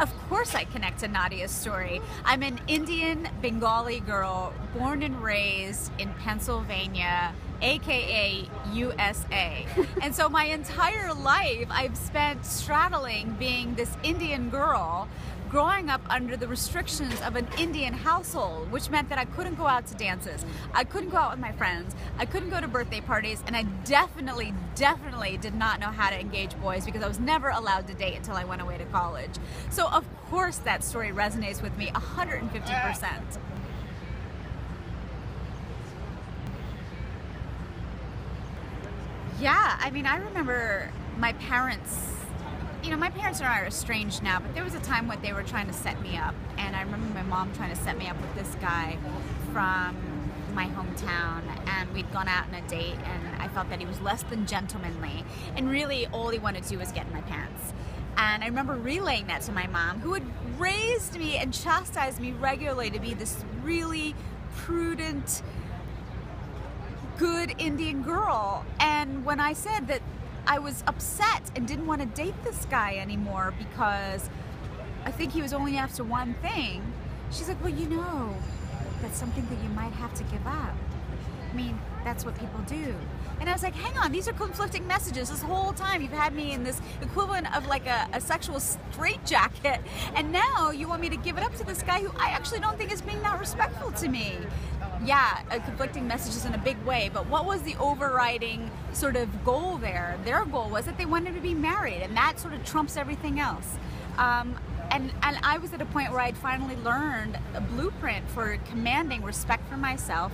Of course I connect to Nadia's story. I'm an Indian Bengali girl born and raised in Pennsylvania, aka USA. And so my entire life I've spent straddling being this Indian girl, growing up under the restrictions of an Indian household, which meant that I couldn't go out to dances, I couldn't go out with my friends, I couldn't go to birthday parties, and I definitely did not know how to engage boys because I was never allowed to date until I went away to college. So of course that story resonates with me 150%. Yeah, I mean, I remember my parents, you know, my parents and I are estranged now, but there was a time when they were trying to set me up, and I remember my mom trying to set me up with this guy from my hometown, and we'd gone out on a date, and I felt that he was less than gentlemanly, and really all he wanted to do was get in my pants. And I remember relaying that to my mom, who had raised me and chastised me regularly to be this really prudent, good Indian girl. And when I said that I was upset and didn't want to date this guy anymore because I think he was only after one thing, she's like, well, you know, that's something that you might have to give up. I mean, that's what people do. And I was like, hang on, these are conflicting messages. This whole time you've had me in this equivalent of like a sexual straitjacket, and now you want me to give it up to this guy who I actually don't think is being that respectful to me. Yeah, conflicting messages in a big way, but what was the overriding sort of goal there? Their goal was that they wanted to be married, and that sort of trumps everything else. And I was at a point where I'd finally learned a blueprint for commanding respect for myself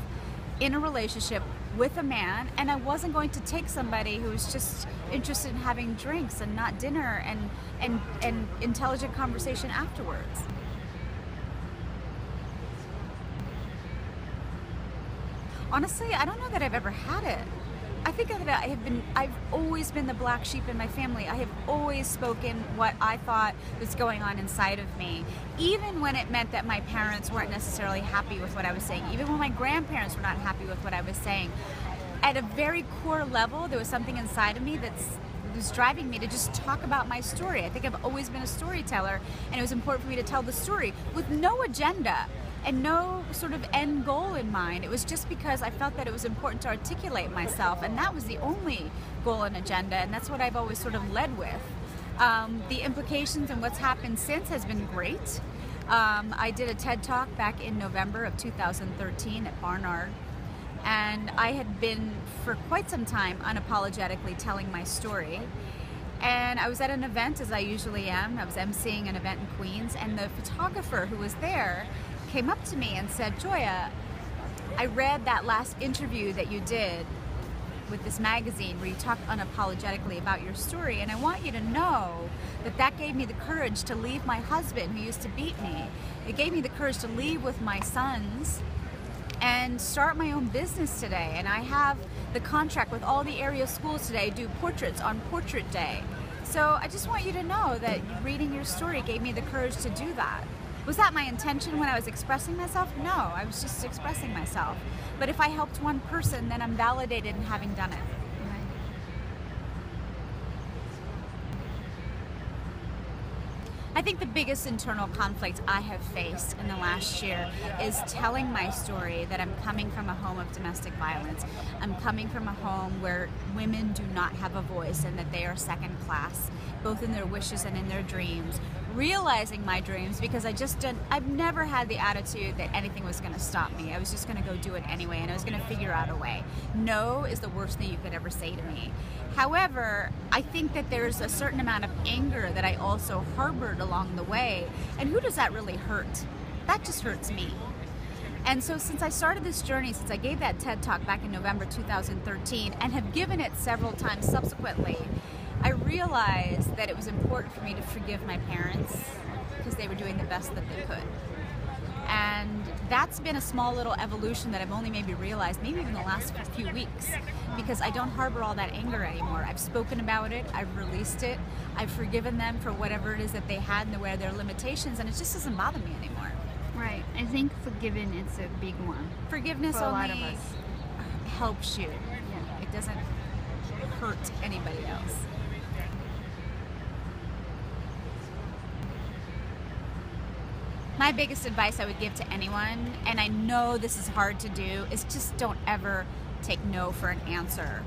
in a relationship with a man, and I wasn't going to take somebody who was just interested in having drinks and not dinner and intelligent conversation afterwards. Honestly, I don't know that I've ever had it. I think that I've always been the black sheep in my family. I have always spoken what I thought was going on inside of me, even when it meant that my parents weren't necessarily happy with what I was saying, even when my grandparents were not happy with what I was saying. At a very core level, there was something inside of me that was driving me to just talk about my story. I think I've always been a storyteller, and it was important for me to tell the story with no agenda and no sort of end goal in mind. It was just because I felt that it was important to articulate myself, and that was the only goal and agenda, and that's what I've always sort of led with. The implications and what's happened since has been great. I did a TED Talk back in November of 2013 at Barnard, and I had been for quite some time unapologetically telling my story. And I was at an event, as I usually am. I was emceeing an event in Queens, and the photographer who was there came up to me and said, Joya, I read that last interview that you did with this magazine where you talked unapologetically about your story, and I want you to know that that gave me the courage to leave my husband who used to beat me. It gave me the courage to leave with my sons and start my own business today. And I have the contract with all the area schools today, do portraits on Portrait Day. So I just want you to know that reading your story gave me the courage to do that. Was that my intention when I was expressing myself? No, I was just expressing myself. But if I helped one person, then I'm validated in having done it. I think the biggest internal conflict I have faced in the last year is telling my story that I'm coming from a home of domestic violence. I'm coming from a home where women do not have a voice and that they are second class, both in their wishes and in their dreams. Realizing my dreams, because I've never had the attitude that anything was going to stop me. I was just going to go do it anyway, and I was going to figure out a way. No is the worst thing you could ever say to me. However, I think that there's a certain amount of anger that I also harbored along the way, and who does that really hurt? That just hurts me. And so since I started this journey, since I gave that TED Talk back in November 2013 and have given it several times subsequently, I realized that it was important for me to forgive my parents because they were doing the best that they could. And that's been a small little evolution that I've only maybe realized, maybe even the last few weeks, because I don't harbor all that anger anymore. I've spoken about it, I've released it, I've forgiven them for whatever it is that they had and where their limitations, and it just doesn't bother me anymore. Right. I think forgiving is a big one. Forgiveness for a only lot of us. helps you. Yeah. It doesn't hurt anybody else. My biggest advice I would give to anyone, and I know this is hard to do, is just don't ever take no for an answer.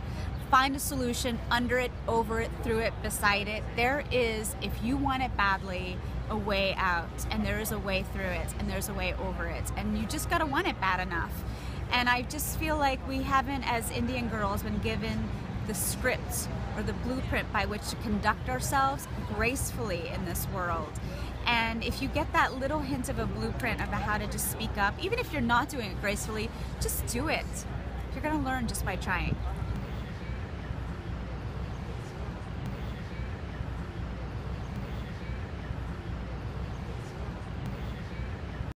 Find a solution under it, over it, through it, beside it. There is, if you want it badly, a way out, and there is a way through it, and there's a way over it, and you just gotta want it bad enough. And I just feel like we haven't, as Indian girls, been given the script or the blueprint by which to conduct ourselves gracefully in this world. And if you get that little hint of a blueprint about how to just speak up, even if you're not doing it gracefully, just do it. You're gonna learn just by trying.